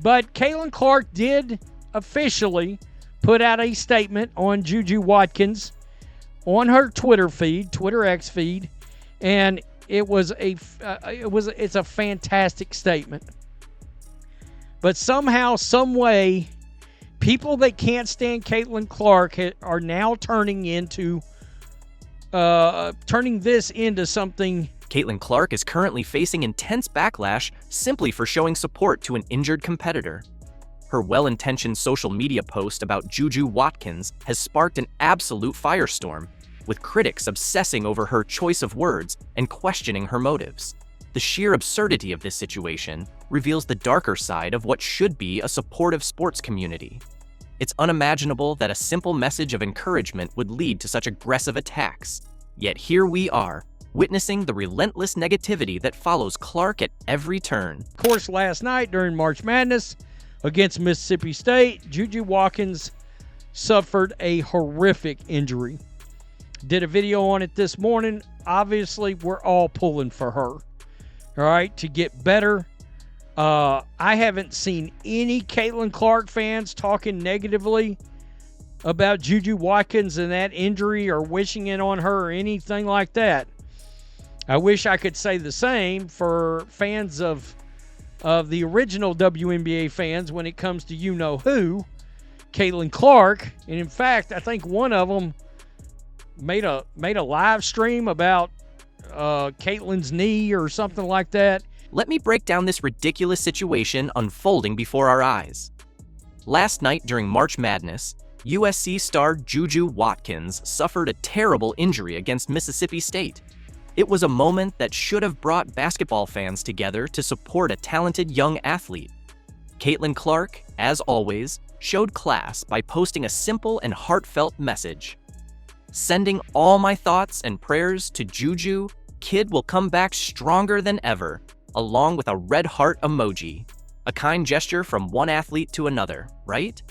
But Caitlan Clark did officially put out a statement on JuJu Watkins on her Twitter X feed, and it's a fantastic statement. But somehow, some way, people that can't stand Caitlan Clark are now turning this into something. Caitlan Clark is currently facing intense backlash simply for showing support to an injured competitor. Her well-intentioned social media post about JuJu Watkins has sparked an absolute firestorm, with critics obsessing over her choice of words and questioning her motives. The sheer absurdity of this situation reveals the darker side of what should be a supportive sports community. It's unimaginable that a simple message of encouragement would lead to such aggressive attacks. Yet here we are, witnessing the relentless negativity that follows Clark at every turn. Of course, last night during March Madness against Mississippi State, JuJu Watkins suffered a horrific injury. Did a video on it this morning. Obviously, we're all pulling for her, all right, to get better. I haven't seen any Caitlan Clark fans talking negatively about JuJu Watkins and that injury or wishing it on her or anything like that. I wish I could say the same for fans of the original WNBA fans when it comes to you-know-who, Caitlan Clark. And in fact, I think one of them made a live stream about Caitlan's knee or something like that. Let me break down this ridiculous situation unfolding before our eyes. Last night during March Madness, USC star JuJu Watkins suffered a terrible injury against Mississippi State. It was a moment that should have brought basketball fans together to support a talented young athlete. Caitlan Clark, as always, showed class by posting a simple and heartfelt message. Sending all my thoughts and prayers to JuJu, kid will come back stronger than ever, along with a red heart emoji. A kind gesture from one athlete to another, right?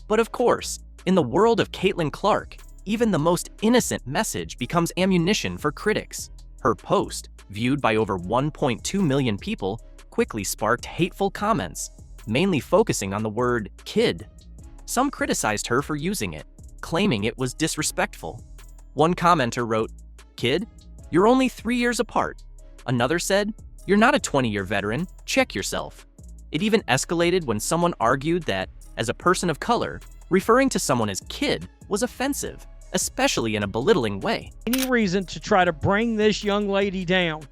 But of course, in the world of Caitlan Clark, even the most innocent message becomes ammunition for critics. Her post, viewed by over 1.2 million people, quickly sparked hateful comments, mainly focusing on the word kid. Some criticized her for using it, claiming it was disrespectful. One commenter wrote, "Kid, you're only 3 years apart." Another said, "You're not a 20-year veteran, check yourself." It even escalated when someone argued that, as a person of color, referring to someone as kid was offensive, especially in a belittling way. Any reason to try to bring this young lady down.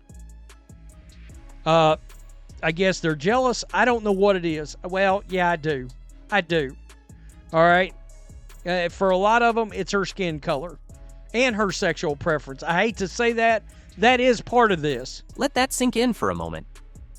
I guess they're jealous. I don't know what it is. Well, yeah, I do. All right. For a lot of them, it's her skin color and her sexual preference. I hate to say that. That is part of this. Let that sink in for a moment.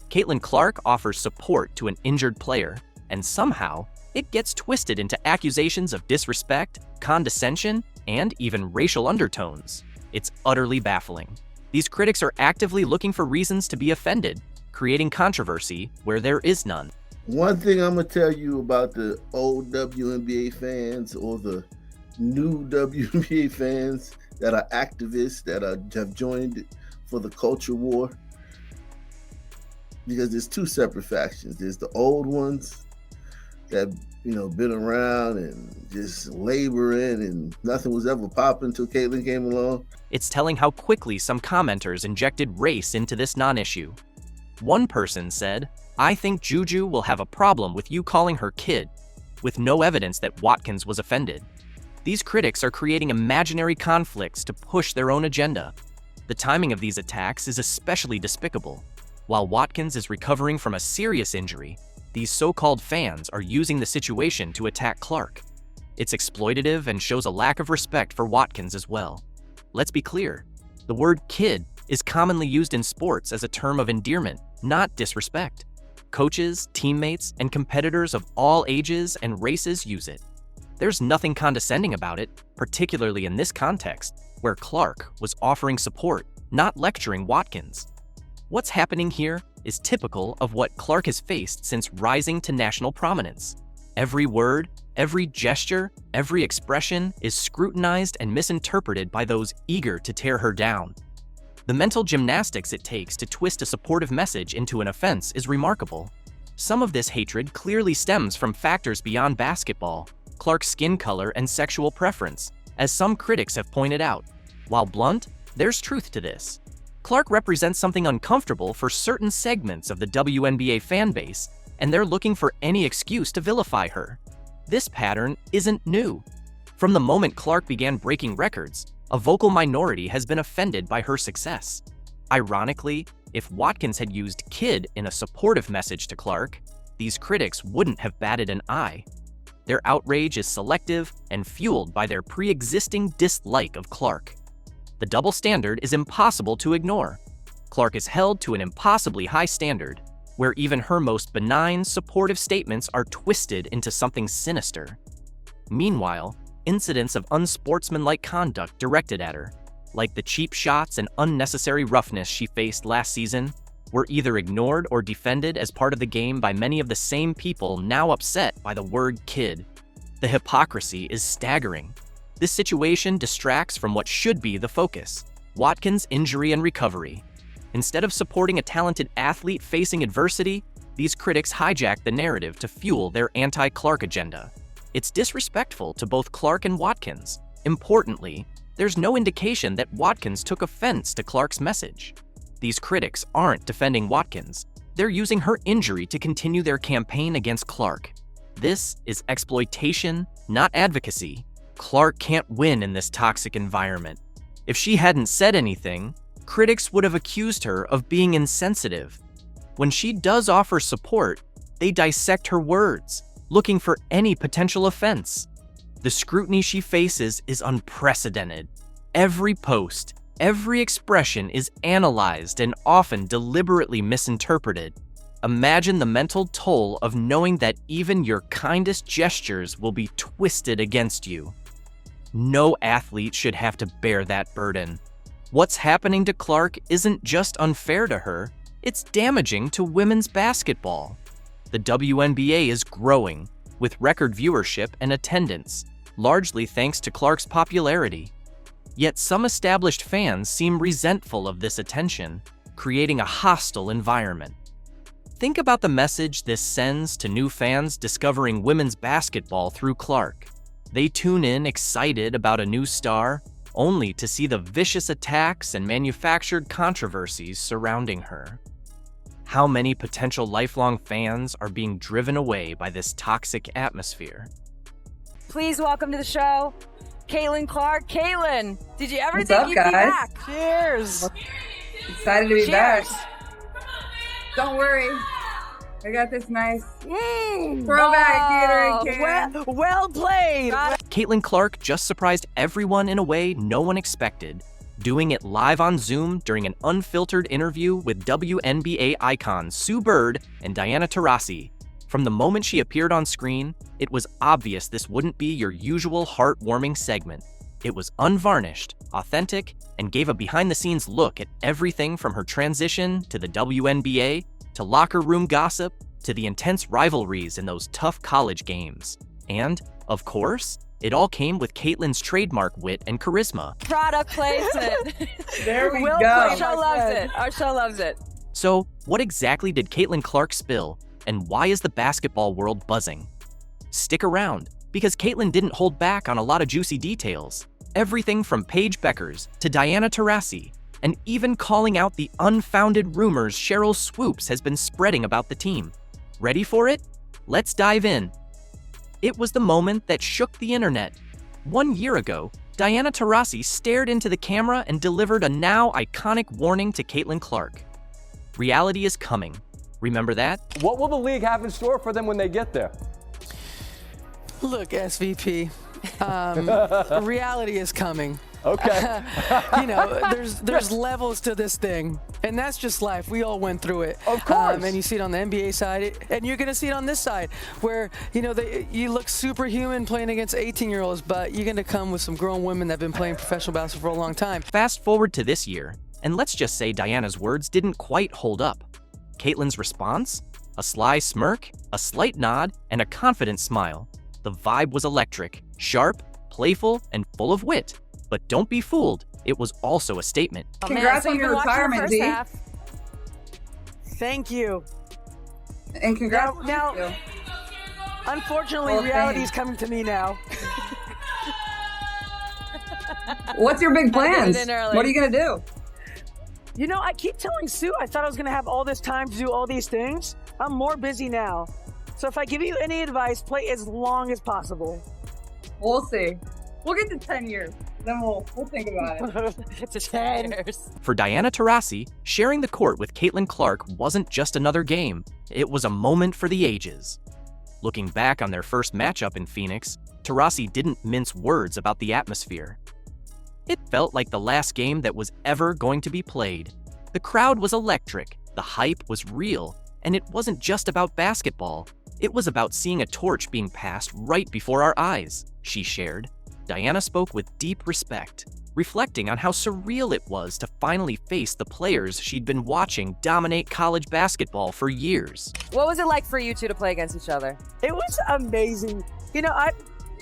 Caitlan Clark offers support to an injured player, and somehow it gets twisted into accusations of disrespect, condescension, and even racial undertones. It's utterly baffling. These critics are actively looking for reasons to be offended, creating controversy where there is none. One thing I'm going to tell you about the old WNBA fans or the new WNBA fans that are activists that have joined for the culture war, because there's two separate factions. There's the old ones that, been around and just laboring and nothing was ever popping until Caitlan came along. It's telling how quickly some commenters injected race into this non-issue. One person said, "I think JuJu will have a problem with you calling her kid," with no evidence that Watkins was offended. These critics are creating imaginary conflicts to push their own agenda. The timing of these attacks is especially despicable. While Watkins is recovering from a serious injury, these so-called fans are using the situation to attack Clark. It's exploitative and shows a lack of respect for Watkins as well. Let's be clear, the word kid is commonly used in sports as a term of endearment, not disrespect. Coaches, teammates, and competitors of all ages and races use it. There's nothing condescending about it, particularly in this context, where Clark was offering support, not lecturing Watkins. What's happening here is typical of what Clark has faced since rising to national prominence. Every word, every gesture, every expression is scrutinized and misinterpreted by those eager to tear her down. The mental gymnastics it takes to twist a supportive message into an offense is remarkable. Some of this hatred clearly stems from factors beyond basketball, Clark's skin color and sexual preference, as some critics have pointed out. While blunt, there's truth to this. Clark represents something uncomfortable for certain segments of the WNBA fanbase, and they're looking for any excuse to vilify her. This pattern isn't new. From the moment Clark began breaking records, a vocal minority has been offended by her success. Ironically, if Watkins had used kid in a supportive message to Clark, these critics wouldn't have batted an eye. Their outrage is selective and fueled by their pre-existing dislike of Clark. The double standard is impossible to ignore. Clark is held to an impossibly high standard, where even her most benign, supportive statements are twisted into something sinister. Meanwhile, incidents of unsportsmanlike conduct directed at her, like the cheap shots and unnecessary roughness she faced last season, were either ignored or defended as part of the game by many of the same people now upset by the word kid. The hypocrisy is staggering. This situation distracts from what should be the focus: Watkins' injury and recovery. Instead of supporting a talented athlete facing adversity, these critics hijack the narrative to fuel their anti-Clark agenda. It's disrespectful to both Clark and Watkins. Importantly, there's no indication that Watkins took offense to Clark's message. These critics aren't defending Watkins. They're using her injury to continue their campaign against Clark. This is exploitation, not advocacy. Clark can't win in this toxic environment. If she hadn't said anything, critics would have accused her of being insensitive. When she does offer support, they dissect her words, looking for any potential offense. The scrutiny she faces is unprecedented. Every post, every expression is analyzed and often deliberately misinterpreted. Imagine the mental toll of knowing that even your kindest gestures will be twisted against you. No athlete should have to bear that burden. What's happening to Clark isn't just unfair to her, it's damaging to women's basketball. The WNBA is growing, with record viewership and attendance, largely thanks to Clark's popularity. Yet some established fans seem resentful of this attention, creating a hostile environment. Think about the message this sends to new fans discovering women's basketball through Clark. They tune in excited about a new star, only to see the vicious attacks and manufactured controversies surrounding her. How many potential lifelong fans are being driven away by this toxic atmosphere? Please welcome to the show, Caitlan Clark. Caitlan, did you ever What's think up, you'd guys? be back? Cheers. Excited to be Cheers. back. Don't worry. I got this nice throwback Gatorade can. Well played. Caitlan Clark just surprised everyone in a way no one expected, doing it live on Zoom during an unfiltered interview with WNBA icons Sue Bird and Diana Taurasi. From the moment she appeared on screen, it was obvious this wouldn't be your usual heartwarming segment. It was unvarnished, authentic, and gave a behind-the-scenes look at everything from her transition to the WNBA, to locker room gossip, to the intense rivalries in those tough college games. And, of course, it all came with Caitlan's trademark wit and charisma. Product placement. There we Will, go. our show loves it. Our show loves it. So, what exactly did Caitlan Clark spill, and why is the basketball world buzzing? Stick around, because Caitlan didn't hold back on a lot of juicy details. Everything from Paige Beckers to Diana Taurasi, and even calling out the unfounded rumors Cheryl Swoops has been spreading about the team. Ready for it? Let's dive in. It was the moment that shook the internet. 1 year ago, Diana Taurasi stared into the camera and delivered a now iconic warning to Caitlan Clark. Reality is coming. Remember that? What will the league have in store for them when they get there? Look, SVP, reality is coming. Okay. There's levels to this thing, and that's just life. We all went through it. Of course. And you see it on the NBA side, and you're going to see it on this side, where, you look superhuman playing against 18-year-olds, but you're going to come with some grown women that have been playing professional basketball for a long time. Fast forward to this year, and let's just say Diana's words didn't quite hold up. Caitlan's response? A sly smirk, a slight nod, and a confident smile. The vibe was electric, sharp, playful, and full of wit. But don't be fooled, it was also a statement. Congrats on your retirement, D. Thank you. And congrats. Now, unfortunately, Well, reality thanks. is coming to me now. What's your big plans? in early. What are you gonna do? You know, I keep telling Sue I thought I was going to have all this time to do all these things. I'm more busy now. So if I give you any advice, play as long as possible. We'll see. We'll get to 10 years. Then we'll think about it. It's 10 years. For Diana Taurasi, sharing the court with Caitlan Clark wasn't just another game, it was a moment for the ages. Looking back on their first matchup in Phoenix, Taurasi didn't mince words about the atmosphere. It felt like the last game that was ever going to be played. The crowd was electric, the hype was real, and it wasn't just about basketball. It was about seeing a torch being passed right before our eyes, she shared. Diana spoke with deep respect, reflecting on how surreal it was to finally face the players she'd been watching dominate college basketball for years. What was it like for you two to play against each other? It was amazing. You know, I've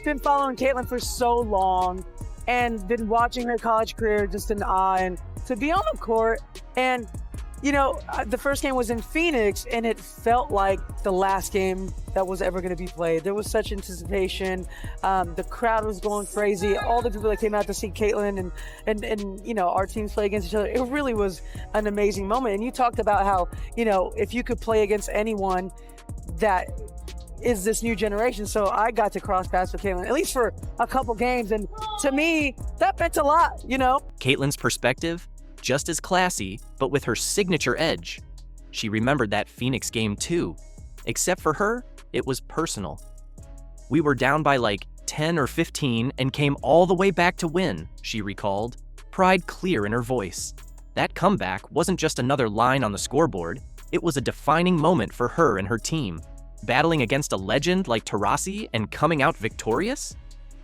been following Caitlan for so long and been watching her college career just in awe. And to be on the court and, you know, the first game was in Phoenix and it felt like the last game that was ever going to be played. There was such anticipation. The crowd was going crazy. All the people that came out to see Caitlan and you know, our teams play against each other. It really was an amazing moment. And you talked about how, you know, if you could play against anyone that is this new generation. So I got to cross paths with Caitlan, at least for a couple games. And to me, that meant a lot, you know? Caitlan's perspective, just as classy, but with her signature edge. She remembered that Phoenix game too. Except for her, it was personal. We were down by like 10 or 15 and came all the way back to win, she recalled, pride clear in her voice. That comeback wasn't just another line on the scoreboard, it was a defining moment for her and her team. Battling against a legend like Taurasi and coming out victorious?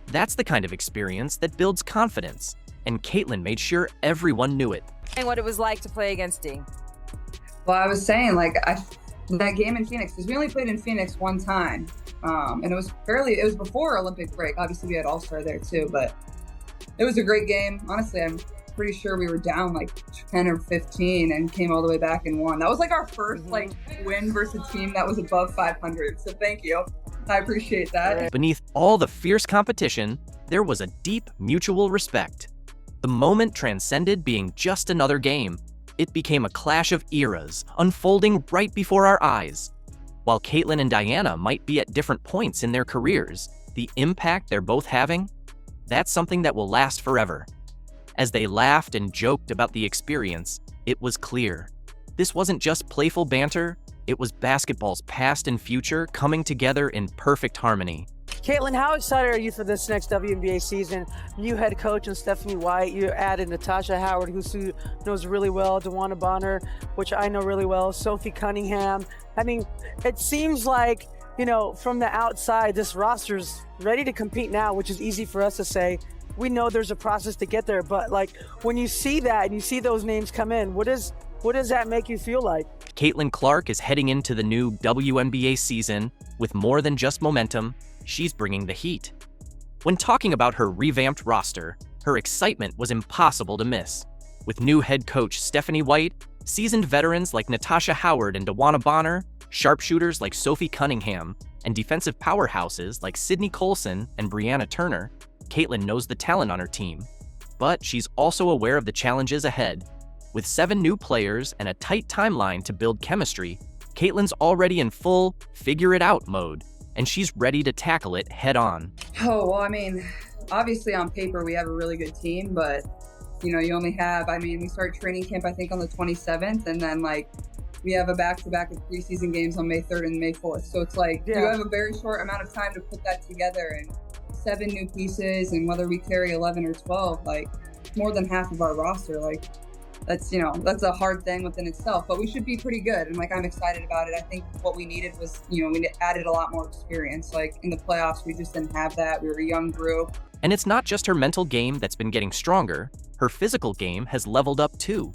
That's the kind of experience that builds confidence, and Caitlan made sure everyone knew it. And what it was like to play against D. Well, I was saying, like, that game in Phoenix, because we only played in Phoenix one time. And it was before Olympic break. Obviously, we had All-Star there too, but it was a great game. Honestly, I'm pretty sure we were down like 10 or 15 and came all the way back and won. That was like our first like win versus a team that was above 500. So thank you. I appreciate that. Beneath all the fierce competition, there was a deep mutual respect. The moment transcended being just another game. It became a clash of eras, unfolding right before our eyes. While Caitlan and Diana might be at different points in their careers, the impact they're both having, that's something that will last forever. As they laughed and joked about the experience, it was clear. This wasn't just playful banter, it was basketball's past and future coming together in perfect harmony. Caitlan, how excited are you for this next WNBA season? New head coach and Stephanie White. You added Natasha Howard, who Sue knows really well, DeWanna Bonner, which I know really well, Sophie Cunningham. I mean, it seems like, you know, from the outside, this roster's ready to compete now, which is easy for us to say. We know there's a process to get there, but like when you see that and you see those names come in, what does that make you feel like? Caitlan Clark is heading into the new WNBA season with more than just momentum. She's bringing the heat. When talking about her revamped roster, her excitement was impossible to miss. With new head coach Stephanie White, seasoned veterans like Natasha Howard and DeWanna Bonner, sharpshooters like Sophie Cunningham, and defensive powerhouses like Sydney Colson and Brianna Turner, Caitlan knows the talent on her team. But she's also aware of the challenges ahead. With 7 new players and a tight timeline to build chemistry, Caitlan's already in full figure-it-out mode, and she's ready to tackle it head-on. Oh, well, I mean, obviously on paper we have a really good team, but, you know, you only have, we start training camp, I think, on the 27th, and then, like, we have a back-to-back of preseason games on May 3rd and May 4th. So it's like, you have a very short amount of time to put that together, and 7 new pieces, and whether we carry 11 or 12, like, more than half of our roster, like, that's, you know, that's a hard thing within itself, but we should be pretty good. And like, I'm excited about it. I think what we needed was, you know, we added a lot more experience. Like in the playoffs, we just didn't have that. We were a young group. And it's not just her mental game that's been getting stronger, her physical game has leveled up too.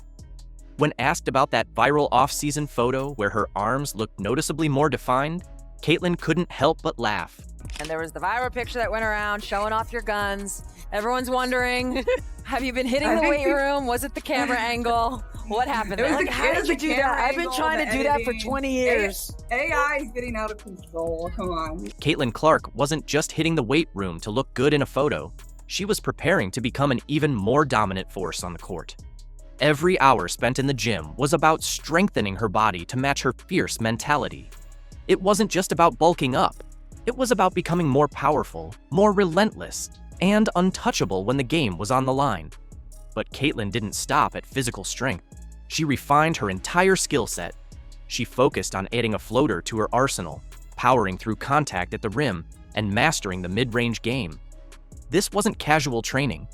When asked about that viral off-season photo where her arms looked noticeably more defined, Caitlan couldn't help but laugh. And there was the viral picture that went around showing off your guns. Everyone's wondering, have you been hitting the weight room? Was it the camera angle? What happened It was there? Like, how did you do that? I've been trying to do that for 20 years. AI is getting out of control. Come on. Caitlan Clark wasn't just hitting the weight room to look good in a photo. She was preparing to become an even more dominant force on the court. Every hour spent in the gym was about strengthening her body to match her fierce mentality. It wasn't just about bulking up. It was about becoming more powerful, more relentless, and untouchable when the game was on the line. But Caitlan didn't stop at physical strength. She refined her entire skill set. She focused on adding a floater to her arsenal, powering through contact at the rim, and mastering the mid-range game. This wasn't casual training.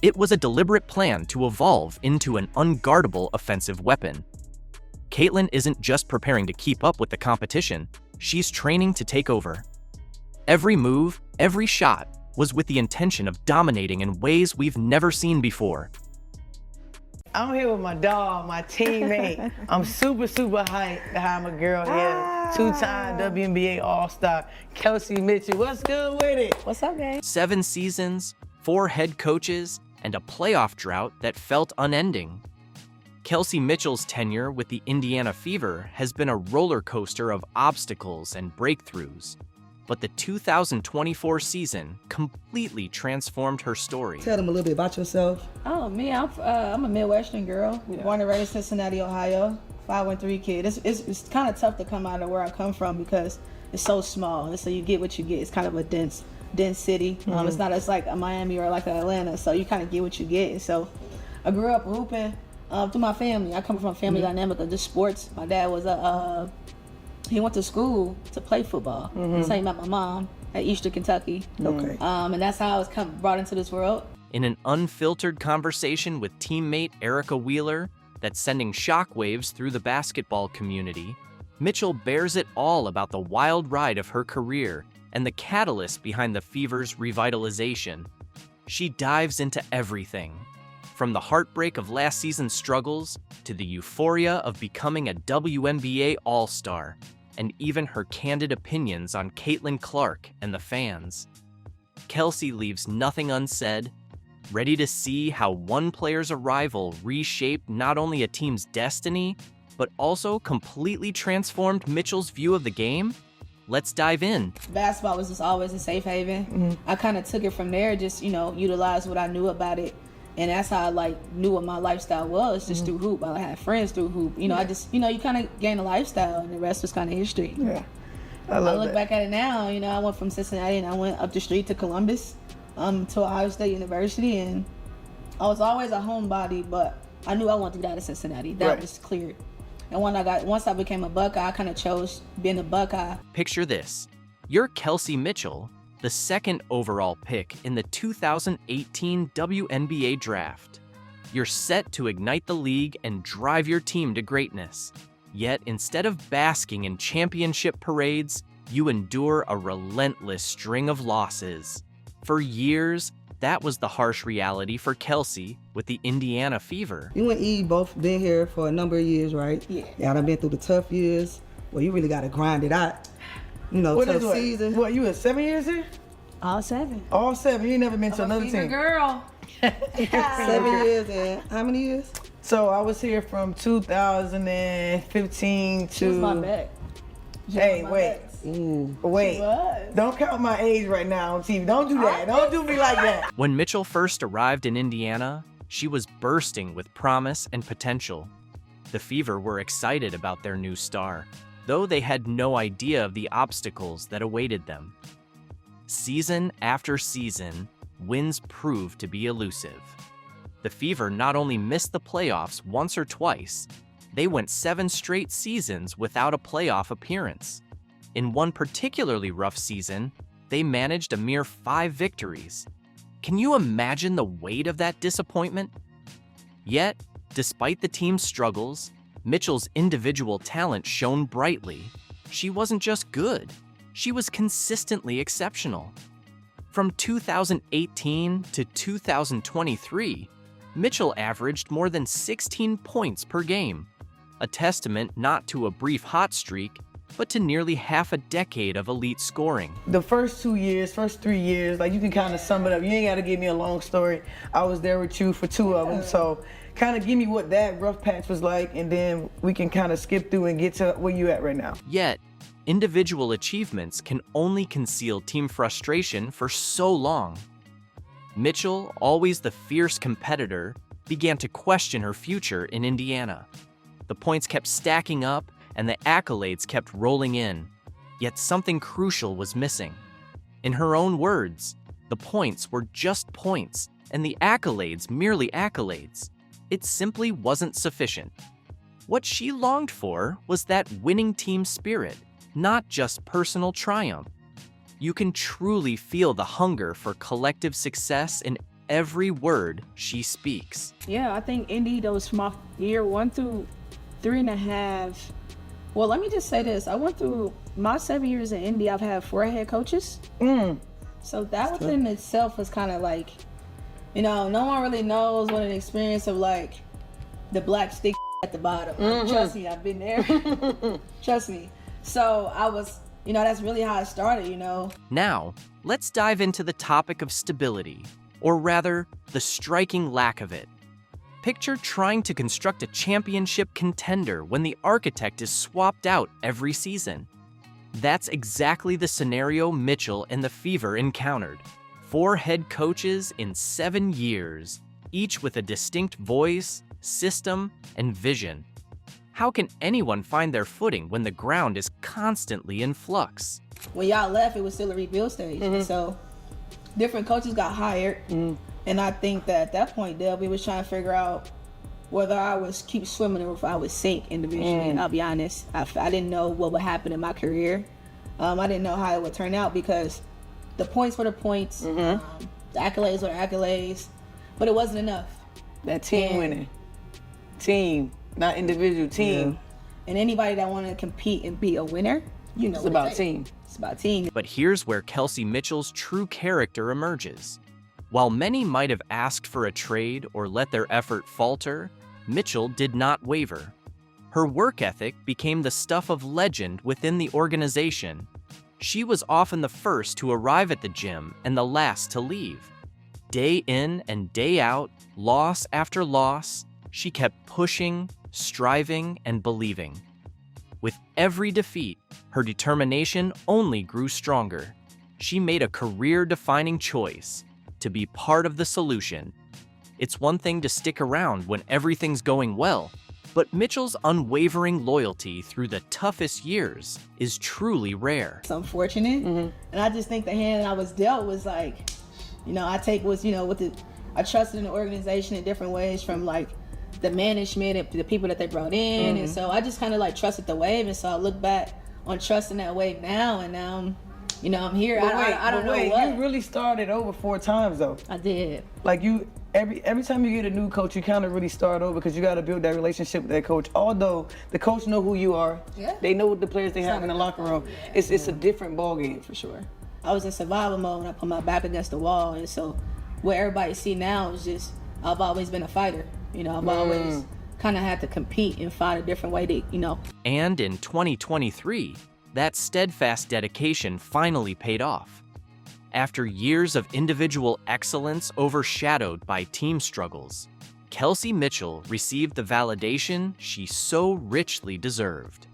It was a deliberate plan to evolve into an unguardable offensive weapon. Caitlan isn't just preparing to keep up with the competition, she's training to take over. Every move, every shot, was with the intention of dominating in ways we've never seen before. I'm here with my dog, my teammate. I'm super hyped to have my girl here. Two-time WNBA All-Star, Kelsey Mitchell. What's good with it? What's up, gang? 7 seasons, 4 head coaches, and a playoff drought that felt unending. Kelsey Mitchell's tenure with the Indiana Fever has been a roller coaster of obstacles and breakthroughs. But the 2024 season completely transformed her story. Tell them a little bit about yourself. Oh, me, I'm a Midwestern girl, born and raised in Cincinnati, Ohio, 513 kid. It's kind of tough to come out of where I come from because it's so small, and so you get what you get. It's kind of a dense city. It's not as like a Miami or like Atlanta, so you kind of get what you get. And so I grew up hooping through my family. I come from a family dynamic of just sports. My dad was he went to school to play football. So he met my mom at Eastern Kentucky. Okay. And that's how I was brought into this world. In an unfiltered conversation with teammate Erica Wheeler that's sending shockwaves through the basketball community, Mitchell bears it all about the wild ride of her career and the catalyst behind the Fever's revitalization. She dives into everything, from the heartbreak of last season's struggles to the euphoria of becoming a WNBA All-Star, and even her candid opinions on Caitlan Clark and the fans. Kelsey leaves nothing unsaid, ready to see how one player's arrival reshaped not only a team's destiny, but also completely transformed Mitchell's view of the game. Let's dive in. Basketball was just always a safe haven. I kind of took it from there, just, utilized what I knew about it. And that's how I knew what my lifestyle was, just through hoop. I had friends through hoop. I just, you kind of gain a lifestyle, and the rest was kind of history. Yeah, I look back at it now, I went from Cincinnati and I went up the street to Columbus, to Ohio State University, and I was always a homebody, but I knew I wanted to get out of Cincinnati. That was clear. And once I became a Buckeye, I kind of chose being a Buckeye. Picture this. You're Kelsey Mitchell, the 2nd overall pick in the 2018 WNBA draft. You're set to ignite the league and drive your team to greatness. Yet instead of basking in championship parades, you endure a relentless string of losses. For years, that was the harsh reality for Kelsey with the Indiana Fever. You and E both been here for a number of years, right? Yeah. Y'all done been through the tough years. Well, you really got to grind it out. Tough season. What, you had 7 years here? All 7. All 7. You ain't never been to another team. Girl. 7 years and how many years? So I was here from 2015 to. She was my bet. Hey, wait. Wait. Don't count my age right now on TV. Don't do that. Don't do me like that. When Mitchell first arrived in Indiana, she was bursting with promise and potential. The Fever were excited about their new star, though they had no idea of the obstacles that awaited them. Season after season, wins proved to be elusive. The Fever not only missed the playoffs once or twice, they went 7 straight seasons without a playoff appearance. In one particularly rough season, they managed a mere 5 victories. Can you imagine the weight of that disappointment? Yet, despite the team's struggles, Mitchell's individual talent shone brightly. She wasn't just good, she was consistently exceptional. From 2018 to 2023, Mitchell averaged more than 16 points per game, a testament not to a brief hot streak, but to nearly half a decade of elite scoring. The first 3 years, you can kind of sum it up. You ain't got to give me a long story. I was there with you for 2 of them, so kind of give me what that rough patch was like, and then we can kind of skip through and get to where you at right now. Yet, individual achievements can only conceal team frustration for so long. Mitchell, always the fierce competitor, began to question her future in Indiana. The points kept stacking up and the accolades kept rolling in, yet something crucial was missing. In her own words, the points were just points and the accolades merely accolades. It simply wasn't sufficient. What she longed for was that winning team spirit, not just personal triumph. You can truly feel the hunger for collective success in every word she speaks. Yeah, I think Indy, those from my year 1 through 3.5. Well, let me just say this. I went through my 7 years in Indy. I've had 4 head coaches. So that within itself was kind of like, you know, no one really knows what an experience of like the black stick at the bottom. Trust me, I've been there. Trust me. So I was, you know, that's really how it started, you know. Now, let's dive into the topic of stability, or rather, the striking lack of it. Picture trying to construct a championship contender when the architect is swapped out every season. That's exactly the scenario Mitchell and the Fever encountered. 4 head coaches in 7 years, each with a distinct voice, system, and vision. How can anyone find their footing when the ground is constantly in flux? When y'all left, it was still a rebuild stage. So different coaches got hired. And I think that at that point, we was trying to figure out whether I was keep swimming or if I would sink individually. And I'll be honest, I didn't know what would happen in my career. I didn't know how it would turn out because the points were the points, the accolades were the accolades, but it wasn't enough. That team winning. Team, not individual, team. And anybody that wanted to compete and be a winner, you know, it's about team. It's about team. But here's where Kelsey Mitchell's true character emerges. While many might have asked for a trade or let their effort falter, Mitchell did not waver. Her work ethic became the stuff of legend within the organization. She was often the first to arrive at the gym and the last to leave. Day in and day out, loss after loss, she kept pushing, striving, and believing. With every defeat, her determination only grew stronger. She made a career-defining choice: to be part of the solution. It's one thing to stick around when everything's going well, but Mitchell's unwavering loyalty through the toughest years is truly rare. It's unfortunate, and I just think the hand I was dealt was like, you know, I trusted in the organization in different ways, from like the management and the people that they brought in, and so I just kind of like trusted the wave, and so I look back on trusting that wave now, and now you know, I'm here. I don't know what. You really started over 4 times though. I did. Like you, every time you get a new coach, you kind of really start over because you got to build that relationship with that coach. Although the coach know who you are, they know what the players they have in the locker room. It's a different ball game for sure. I was in survival mode when I put my back against the wall, and so what everybody see now is just I've always been a fighter. You know, I've always kind of had to compete and find a different way to, you know. And in 2023. That steadfast dedication finally paid off. After years of individual excellence overshadowed by team struggles, Kelsey Mitchell received the validation she so richly deserved.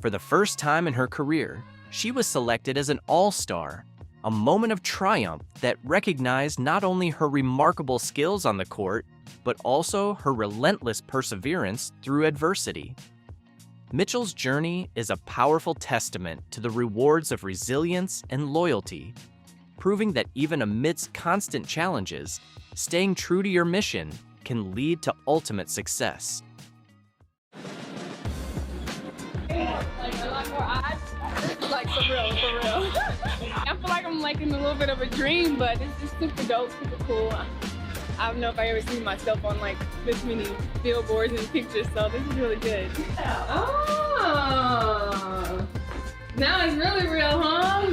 For the first time in her career, she was selected as an all-star, a moment of triumph that recognized not only her remarkable skills on the court, but also her relentless perseverance through adversity. Mitchell's journey is a powerful testament to the rewards of resilience and loyalty, proving that even amidst constant challenges, staying true to your mission can lead to ultimate success. Like a lot more odds. Like for real. I feel like I'm like in a little bit of a dream, but it's just super dope, super cool. I don't know if I ever seen myself on like this many billboards and pictures, so this is really good. Oh, now it's really real, huh?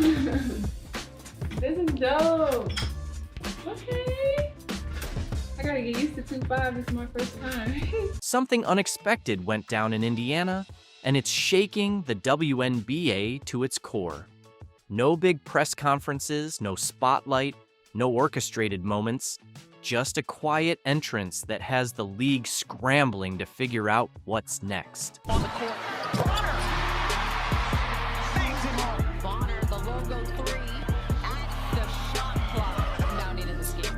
This is dope. Okay. I gotta get used to 2.5. This is my first time. Something unexpected went down in Indiana, and it's shaking the WNBA to its core. No big press conferences, no spotlight, no orchestrated moments. just a quiet entrance that has the league scrambling to figure out what's next. On the court, Bonner bangs him home. Bonner, the logo 3 at the shot clock. Mounting in this game.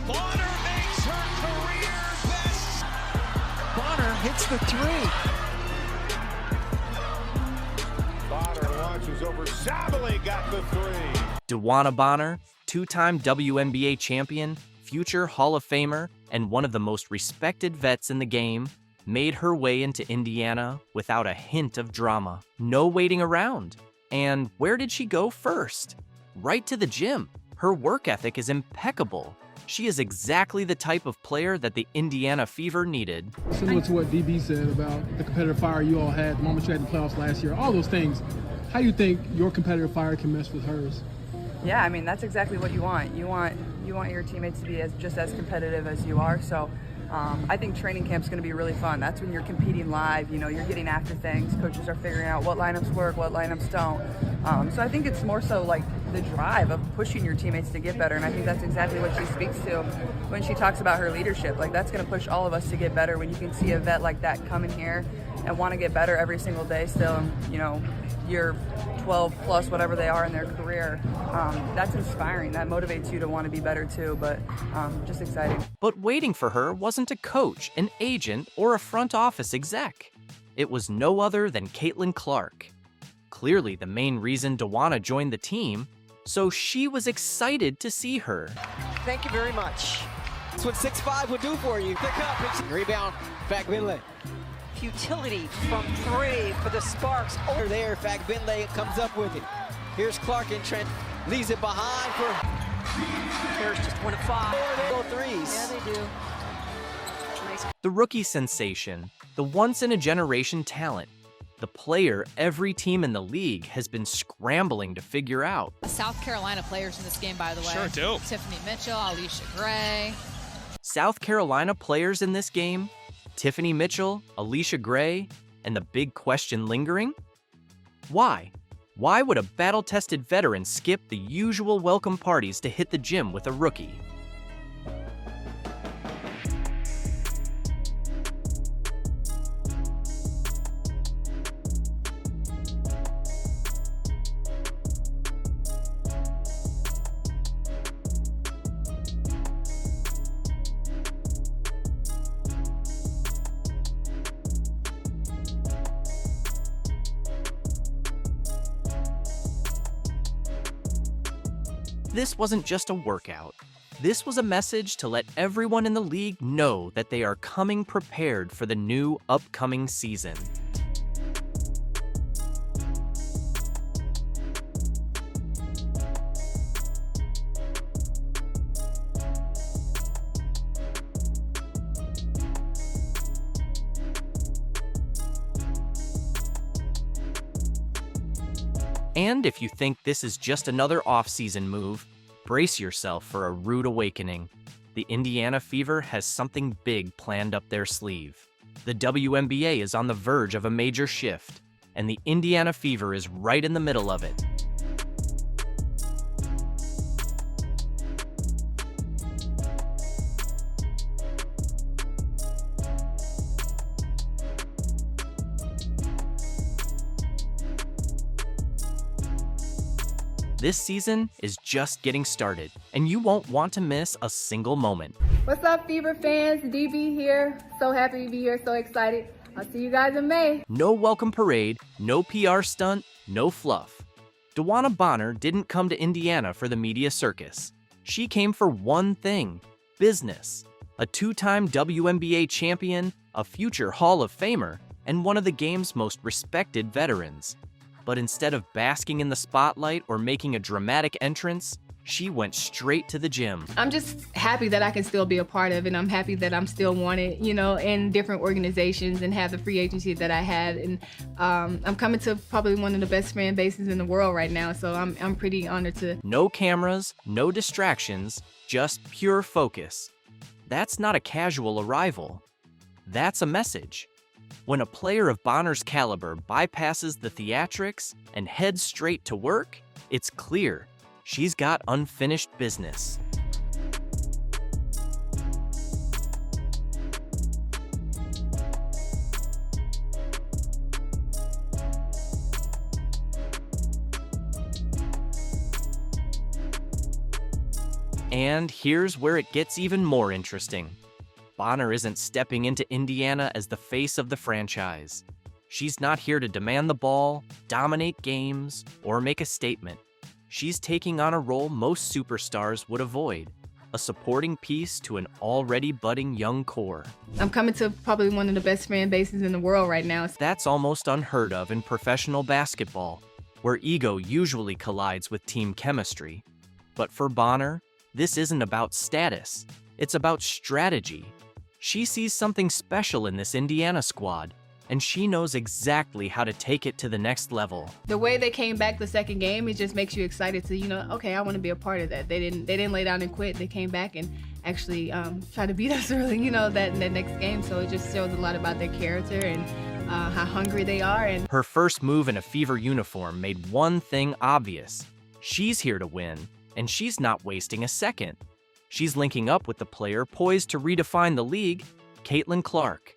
Bonner makes her career best. Bonner hits the 3. Bonner launches over Savali, got the 3. DeWanna Bonner, two-time WNBA champion, future Hall of Famer, and one of the most respected vets in the game, made her way into Indiana without a hint of drama. No waiting around. And where did she go first? Right to the gym. Her work ethic is impeccable. She is exactly the type of player that the Indiana Fever needed. Similar to what DB said about the competitive fire you all had, the moment you had in the playoffs last year, all those things. How do you think your competitive fire can mesh with hers? Yeah, I mean, that's exactly what you want. You want your teammates to be just as competitive as you are. So I think training camp's going to be really fun. That's when you're competing live. You know, you're getting after things. Coaches are figuring out what lineups work, what lineups don't. So I think it's more so like the drive of pushing your teammates to get better. And I think that's exactly what she speaks to when she talks about her leadership. Like, that's going to push all of us to get better when you can see a vet like that come in here and want to get better every single day still. And, you know, you're 12 plus whatever they are in their career. That's inspiring. That motivates you to want to be better too, but just exciting. But waiting for her wasn't a coach, an agent, or a front office exec. It was no other than Caitlan Clark. Clearly the main reason DeWanna joined the team, so she was excited to see her. Thank you very much. That's what 6'5" would do for you. Pick up, rebound, Finlay. Futility from 3 for the Sparks. Over there, Finlay comes up with it. Here's Clark and Trent leaves it behind for. There's just 1 of 5. They go threes. Yeah, they do. Nice. The rookie sensation, the once-in-a-generation talent, the player every team in the league has been scrambling to figure out. South Carolina players in this game, by the way. Sure do. Tiffany Mitchell, Alicia Gray. South Carolina players in this game? Tiffany Mitchell, Alicia Gray, and the big question lingering? Why? Why would a battle-tested veteran skip the usual welcome parties to hit the gym with a rookie? This wasn't just a workout. This was a message to let everyone in the league know that they are coming prepared for the new upcoming season. And if you think this is just another off-season move, brace yourself for a rude awakening. The Indiana Fever has something big planned up their sleeve. The WNBA is on the verge of a major shift, and the Indiana Fever is right in the middle of it. This season is just getting started, and you won't want to miss a single moment. What's up, Fever fans? DB here. So happy to be here, so excited. I'll see you guys in May. No welcome parade, no PR stunt, no fluff. DeWanna Bonner didn't come to Indiana for the media circus. She came for one thing: business. A two-time WNBA champion, a future Hall of Famer, and one of the game's most respected veterans. But instead of basking in the spotlight or making a dramatic entrance, she went straight to the gym. I'm just happy that I can still be a part of it. I'm happy that I'm still wanted, you know, in different organizations and have the free agency that I had. And I'm coming to probably one of the best fan bases in the world right now, so I'm pretty honored to. No cameras, no distractions, just pure focus. That's not a casual arrival. That's a message. When a player of Bonner's caliber bypasses the theatrics and heads straight to work, it's clear she's got unfinished business. And here's where it gets even more interesting. Bonner isn't stepping into Indiana as the face of the franchise. She's not here to demand the ball, dominate games, or make a statement. She's taking on a role most superstars would avoid, a supporting piece to an already budding young core. I'm coming to probably one of the best fan bases in the world right now. That's almost unheard of in professional basketball, where ego usually collides with team chemistry. But for Bonner, this isn't about status, it's about strategy. She sees something special in this Indiana squad, and she knows exactly how to take it to the next level. The way they came back the second game, it just makes you excited to, okay, I want to be a part of that. They didn't lay down and quit. They came back and actually tried to beat us early, that next game. So it just shows a lot about their character and how hungry they are. And her first move in a Fever uniform made one thing obvious. She's here to win, and she's not wasting a second. She's linking up with the player poised to redefine the league, Caitlan Clark.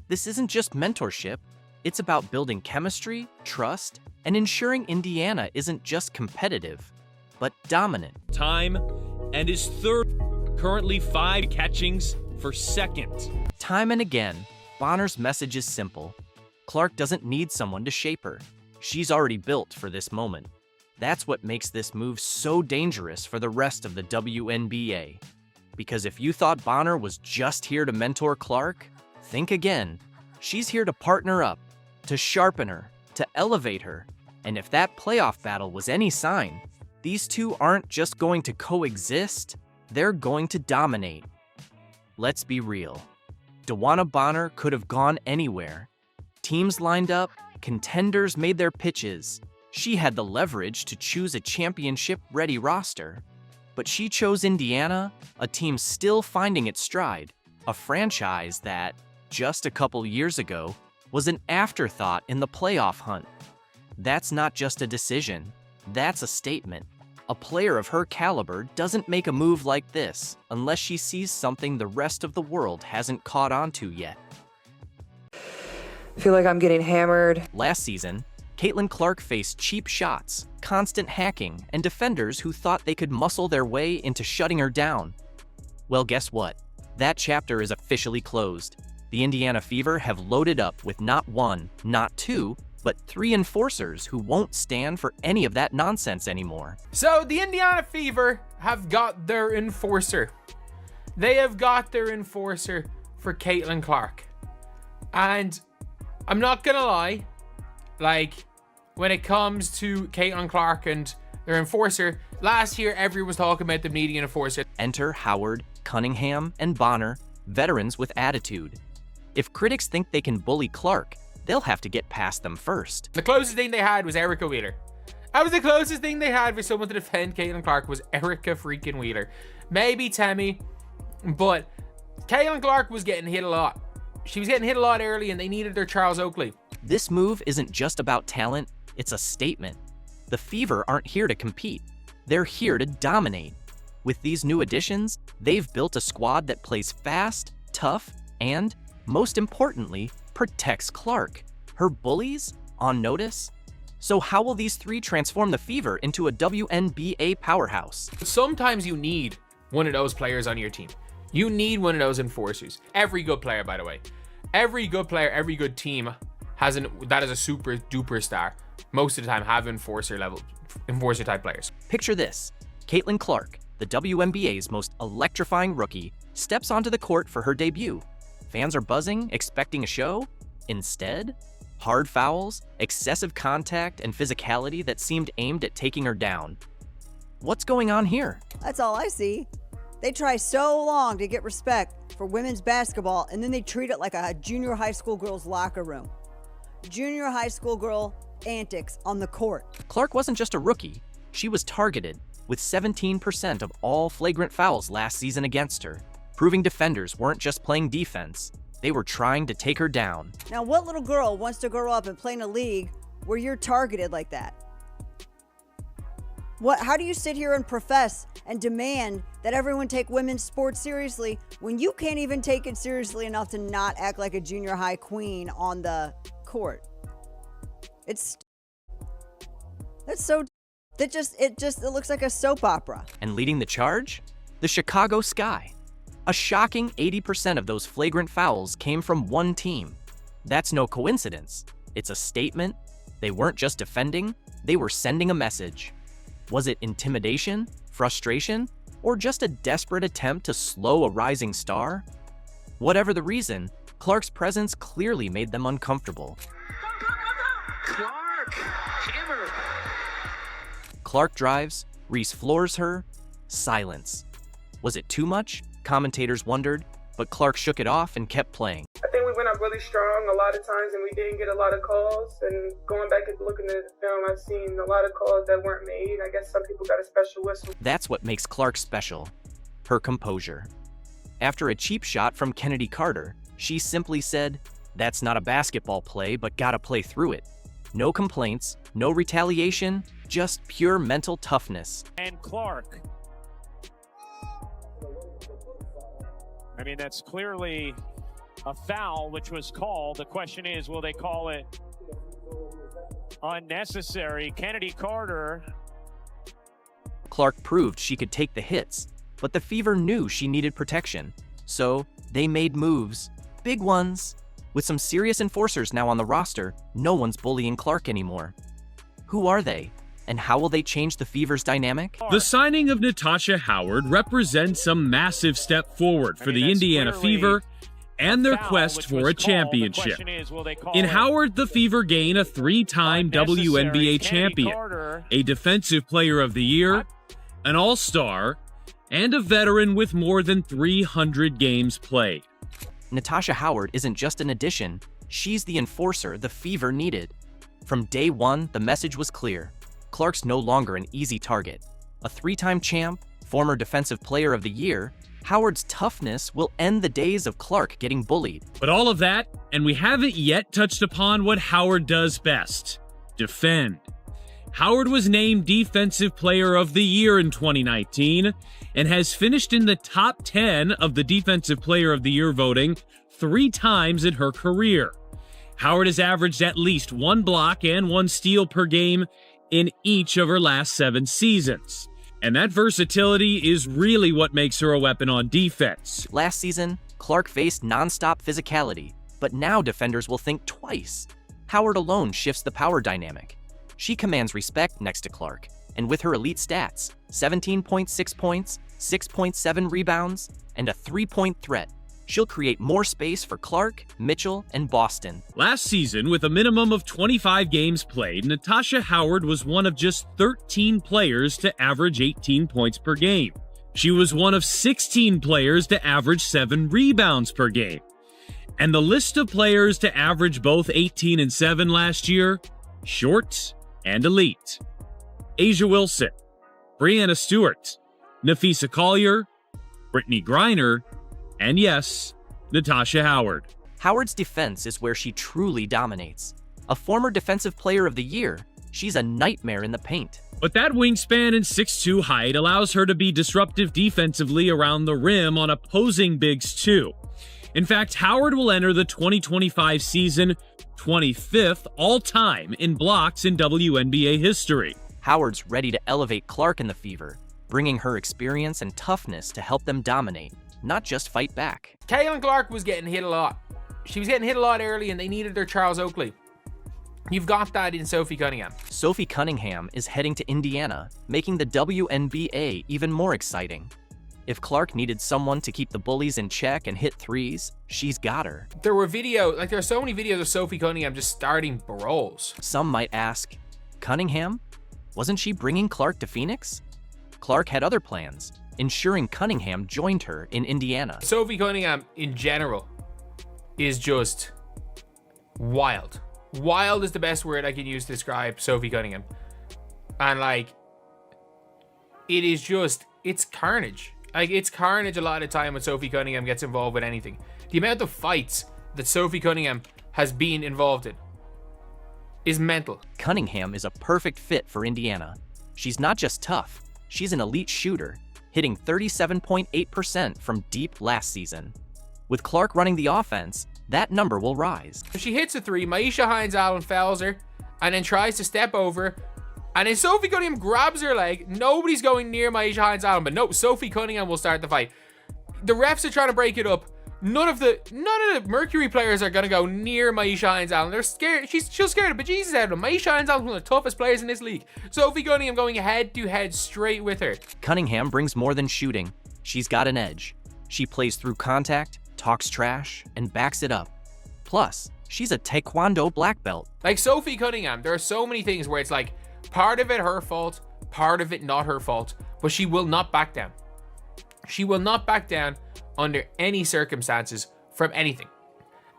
This isn't just mentorship, it's about building chemistry, trust, and ensuring Indiana isn't just competitive, but dominant. Time and his third, currently 5 catchings for second. Time and again, Bonner's message is simple. Clark doesn't need someone to shape her. She's already built for this moment. That's what makes this move so dangerous for the rest of the WNBA. Because if you thought Bonner was just here to mentor Clark, think again. She's here to partner up, to sharpen her, to elevate her. And if that playoff battle was any sign, these two aren't just going to coexist, they're going to dominate. Let's be real. DeWanna Bonner could have gone anywhere. Teams lined up, contenders made their pitches. She had the leverage to choose a championship-ready roster. But she chose Indiana, a team still finding its stride, a franchise that, just a couple years ago, was an afterthought in the playoff hunt. That's not just a decision, that's a statement. A player of her caliber doesn't make a move like this unless she sees something the rest of the world hasn't caught on to yet. I feel like I'm getting hammered. Last season, Caitlan Clark faced cheap shots, constant hacking, and defenders who thought they could muscle their way into shutting her down. Well, guess what? That chapter is officially closed. The Indiana Fever have loaded up with not 1, not 2, but 3 enforcers who won't stand for any of that nonsense anymore. So the Indiana Fever have got their enforcer. They have got their enforcer for Caitlan Clark. And I'm not gonna lie, when it comes to Caitlan Clark and their enforcer, last year everyone was talking about them needing an enforcer. Enter Howard, Cunningham, and Bonner, veterans with attitude. If critics think they can bully Clark, they'll have to get past them first. The closest thing they had was Erica Wheeler. That was the closest thing they had for someone to defend Caitlan Clark was Erica freaking Wheeler. Maybe Tammy, but Caitlan Clark was getting hit a lot. She was getting hit a lot early and they needed their Charles Oakley. This move isn't just about talent, it's a statement. The Fever aren't here to compete. They're here to dominate. With these new additions, they've built a squad that plays fast, tough, and, most importantly, protects Clark. Her bullies on notice? So how will these 3 transform the Fever into a WNBA powerhouse? Sometimes you need one of those players on your team. You need one of those enforcers. Every good player, by the way. Every good player, every good team that is a super duper star. Most of the time have enforcer type players. Picture this. Caitlan Clark, the WNBA's most electrifying rookie, steps onto the court for her debut. Fans are buzzing, expecting a show. Instead, hard fouls, excessive contact, and physicality that seemed aimed at taking her down. What's going on here? That's all I see. They try so long to get respect for women's basketball, and then they treat it like a junior high school girl's locker room. Junior high school girl antics on the court. Clark wasn't just a rookie. She was targeted, with 17% of all flagrant fouls last season against her, proving defenders weren't just playing defense, they were trying to take her down. Now, what little girl wants to grow up and play in a league where you're targeted like that? How do you sit here and profess and demand that everyone take women's sports seriously when you can't even take it seriously enough to not act like a junior high queen on the court? It looks like a soap opera. And leading the charge? The Chicago Sky. A shocking 80% of those flagrant fouls came from one team. That's no coincidence. It's a statement. They weren't just defending, they were sending a message. Was it intimidation, frustration, or just a desperate attempt to slow a rising star? Whatever the reason, Clark's presence clearly made them uncomfortable. Clark drives, Reese floors her, silence. Was it too much? Commentators wondered, but Clark shook it off and kept playing. I think we went up really strong a lot of times and we didn't get a lot of calls. And going back and looking at the film, I've seen a lot of calls that weren't made. I guess some people got a special whistle. That's what makes Clark special, her composure. After a cheap shot from Kennedy Carter, she simply said, "That's not a basketball play, but gotta play through it." No complaints, no retaliation, just pure mental toughness. And Clark. I mean, that's clearly a foul, which was called. The question is, will they call it unnecessary? Kennedy Carter. Clark proved she could take the hits, but the Fever knew she needed protection. So they made moves, big ones. With some serious enforcers now on the roster, no one's bullying Clark anymore. Who are they? And how will they change the Fever's dynamic? The signing of Natasha Howard represents a massive step forward for the Indiana Fever and their quest for a championship. In Howard, the Fever gain a three-time WNBA champion, a Defensive Player of the Year, an All-Star, and a veteran with more than 300 games played. Natasha Howard isn't just an addition, she's the enforcer the Fever needed. From day one, the message was clear. Clark's no longer an easy target. A three-time champ, former Defensive Player of the Year, Howard's toughness will end the days of Clark getting bullied. But all of that, and we haven't yet touched upon what Howard does best: defend. Howard was named Defensive Player of the Year in 2019 and has finished in the top 10 of the Defensive Player of the Year voting 3 times in her career. Howard has averaged at least 1 block and 1 steal per game in each of her last 7 seasons. And that versatility is really what makes her a weapon on defense. Last season, Clark faced nonstop physicality, but now defenders will think twice. Howard alone shifts the power dynamic. She commands respect next to Clark, and with her elite stats, 17.6 points, 6.7 rebounds, and a 3-point threat, she'll create more space for Clark, Mitchell, and Boston. Last season, with a minimum of 25 games played, Natasha Howard was one of just 13 players to average 18 points per game. She was one of 16 players to average 7 rebounds per game. And the list of players to average both 18 and 7 last year, short and elite. Asia Wilson, Breanna Stewart, Nafisa Collier, Brittany Griner, and yes, Natasha Howard. Howard's defense is where she truly dominates. A former Defensive Player of the Year, she's a nightmare in the paint. But that wingspan and 6'2" height allows her to be disruptive defensively around the rim on opposing bigs too. In fact, Howard will enter the 2025 season 25th all-time in blocks in WNBA history. Howard's ready to elevate Clark in the Fever, bringing her experience and toughness to help them dominate, not just fight back. Caitlan Clark was getting hit a lot. She was getting hit a lot early and they needed their Charles Oakley. You've got that in Sophie Cunningham. Sophie Cunningham is heading to Indiana, making the WNBA even more exciting. If Clark needed someone to keep the bullies in check and hit threes, she's got her. There are so many videos of Sophie Cunningham just starting brawls. Some might ask, Cunningham? Wasn't she bringing Clark to Phoenix? Clark had other plans, ensuring Cunningham joined her in Indiana. Sophie Cunningham, in general, is just wild. Wild is the best word I can use to describe Sophie Cunningham. And it's carnage. It's carnage a lot of the time when Sophie Cunningham gets involved with anything. The amount of fights that Sophie Cunningham has been involved in is mental. Cunningham is a perfect fit for Indiana. She's not just tough, she's an elite shooter, hitting 37.8% from deep last season. With Clark running the offense, that number will rise. If she hits a 3, Maisha Hines-Allen fouls her and then tries to step over, And if Sophie Cunningham grabs her leg, nobody's going near Maisha Hines-Allen. But no, Sophie Cunningham will start the fight. The refs are trying to break it up. None of the Mercury players are gonna go near Maisha Hines-Allen. They're scared. She's scared of bejesus out of them. Maisha Hines-Allen is one of the toughest players in this league. Sophie Cunningham going head to head straight with her. Cunningham brings more than shooting. She's got an edge. She plays through contact, talks trash, and backs it up. Plus, she's a Taekwondo black belt. Like Sophie Cunningham, there are so many things where it's like part of it her fault, part of it not her fault, but she will not back down. She will not back down under any circumstances from anything.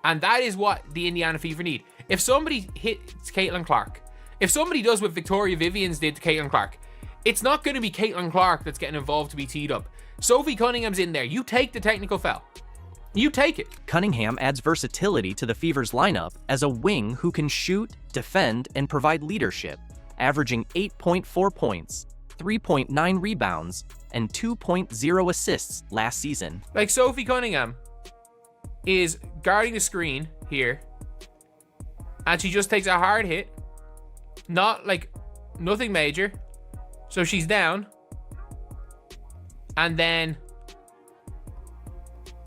And that is what the Indiana Fever need. If somebody hits Caitlan Clark, if somebody does what Victoria Vivians did to Caitlan Clark, it's not going to be Caitlan Clark that's getting involved to be teed up. Sophie Cunningham's in there. You take the technical foul. You take it. Cunningham adds versatility to the Fever's lineup as a wing who can shoot, defend, and provide leadership, averaging 8.4 points, 3.9 rebounds, and 2.0 assists last season. Like Sophie Cunningham is guarding the screen here, and she just takes a hard hit, nothing major. So she's down, and then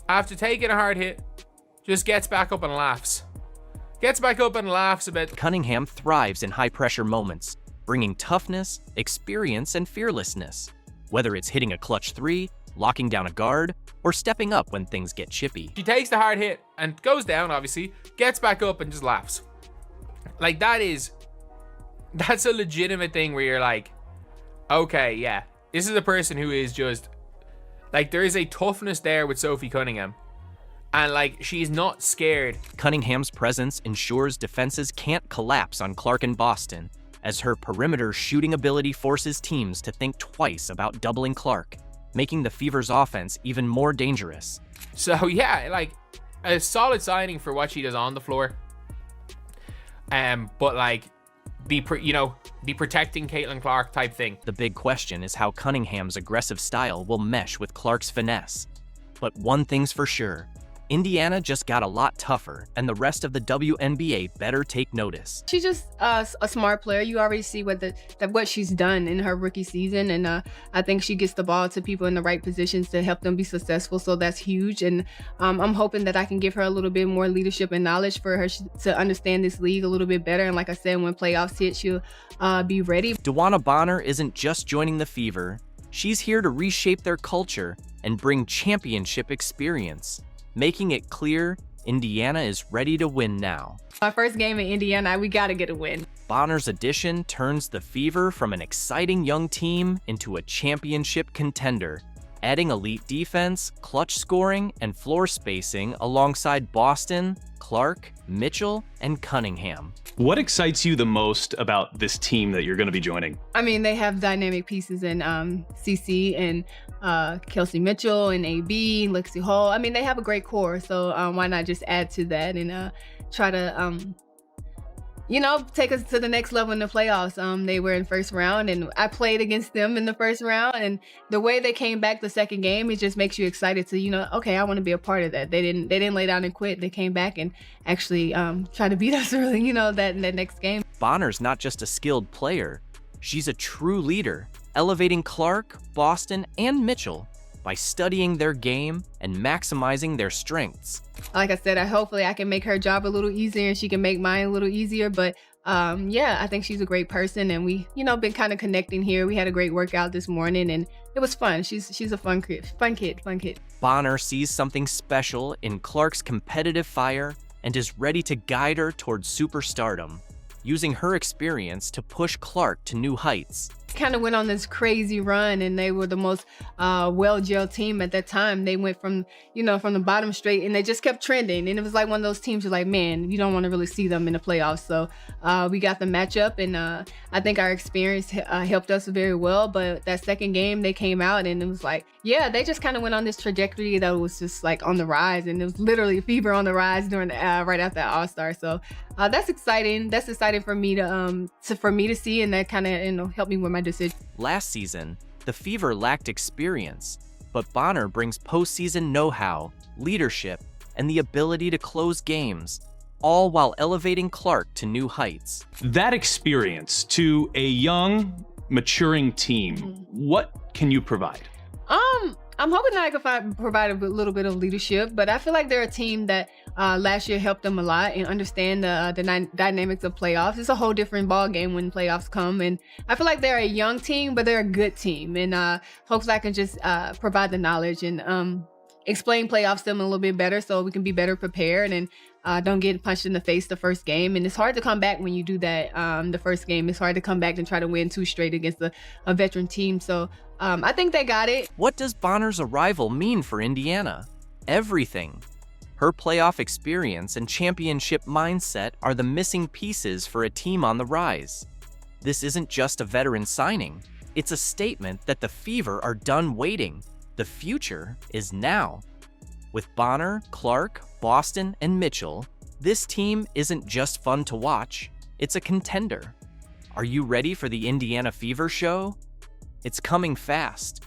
after taking a hard hit, just gets back up and laughs. Gets back up and laughs a bit. Cunningham thrives in high-pressure moments, bringing toughness, experience, and fearlessness. Whether it's hitting a clutch three, locking down a guard, or stepping up when things get chippy. She takes the hard hit and goes down, obviously, gets back up and just laughs. Like, that's a legitimate thing where you're like, okay, yeah, this is a person who is just, like, there is a toughness there with Sophie Cunningham. And, like, she's not scared. Cunningham's presence ensures defenses can't collapse on Clark and Boston, as her perimeter shooting ability forces teams to think twice about doubling Clark, making the Fever's offense even more dangerous. So, yeah, like, a solid signing for what she does on the floor. But, like, be protecting Caitlan Clark type thing. The big question is how Cunningham's aggressive style will mesh with Clark's finesse. But one thing's for sure, Indiana just got a lot tougher, and the rest of the WNBA better take notice. She's just a smart player. You already see what she's done in her rookie season, and I think she gets the ball to people in the right positions to help them be successful, so that's huge. And I'm hoping that I can give her a little bit more leadership and knowledge for her to understand this league a little bit better. And like I said, when playoffs hit, she'll be ready. DeWanna Bonner isn't just joining the Fever. She's here to reshape their culture and bring championship experience, making it clear Indiana is ready to win now. Our first game in Indiana, we gotta get a win. Bonner's addition turns the Fever from an exciting young team into a championship contender, adding elite defense, clutch scoring, and floor spacing alongside Boston, Clark, Mitchell, and Cunningham. What excites you the most about this team that you're going to be joining? I mean, they have dynamic pieces in CC and Kelsey Mitchell and AB, Lexi Hall. I mean, they have a great core, so why not just add to that and try to, take us to the next level in the playoffs. They were in first round, and I played against them in the first round, and the way they came back the second game, it just makes you excited to, okay, I want to be a part of that. They didn't lay down and quit. They came back and actually try to beat us early, that next game. Bonner's not just a skilled player. She's a true leader, elevating Clark, Boston, and Mitchell by studying their game and maximizing their strengths. Like I said, hopefully I can make her job a little easier and she can make mine a little easier. But I think she's a great person, and we, been kind of connecting here. We had a great workout this morning, and it was fun. She's a fun kid. Bonner sees something special in Clark's competitive fire and is ready to guide her towards superstardom, using her experience to push Clark to new heights. Kind of went on this crazy run, and they were the most well-gelled team at that time. They went from the bottom straight, and they just kept trending. And it was like one of those teams you're like, man, you don't want to really see them in the playoffs. So we got the matchup, and I think our experience helped us very well. But that second game, they came out, and it was like, yeah, they just kind of went on this trajectory that was just like on the rise, and it was literally Fever on the rise during right after All-Star. So that's exciting. That's exciting for me to see, and that kind of helped me with my decision. Last season, the Fever lacked experience, but Bonner brings postseason know-how, leadership, and the ability to close games. all while elevating Clark to new heights. That experience to a young, maturing team, what can you provide? I'm hoping that I can provide a little bit of leadership, but I feel like they're a team that last year helped them a lot and understand the dynamics of playoffs. It's a whole different ball game when playoffs come, and I feel like they're a young team, but they're a good team, and hopefully I can just provide the knowledge and explain playoffs to them a little bit better so we can be better prepared and don't get punched in the face the first game. And it's hard to come back when you do that the first game. It's hard to come back and try to win 2 straight against a veteran team. So I think they got it. What does Bonner's arrival mean for Indiana? Everything. Her playoff experience and championship mindset are the missing pieces for a team on the rise. This isn't just a veteran signing. It's a statement that the Fever are done waiting. The future is now. With Bonner, Clark, Boston, and Mitchell, this team isn't just fun to watch, it's a contender. Are you ready for the Indiana Fever show? It's coming fast.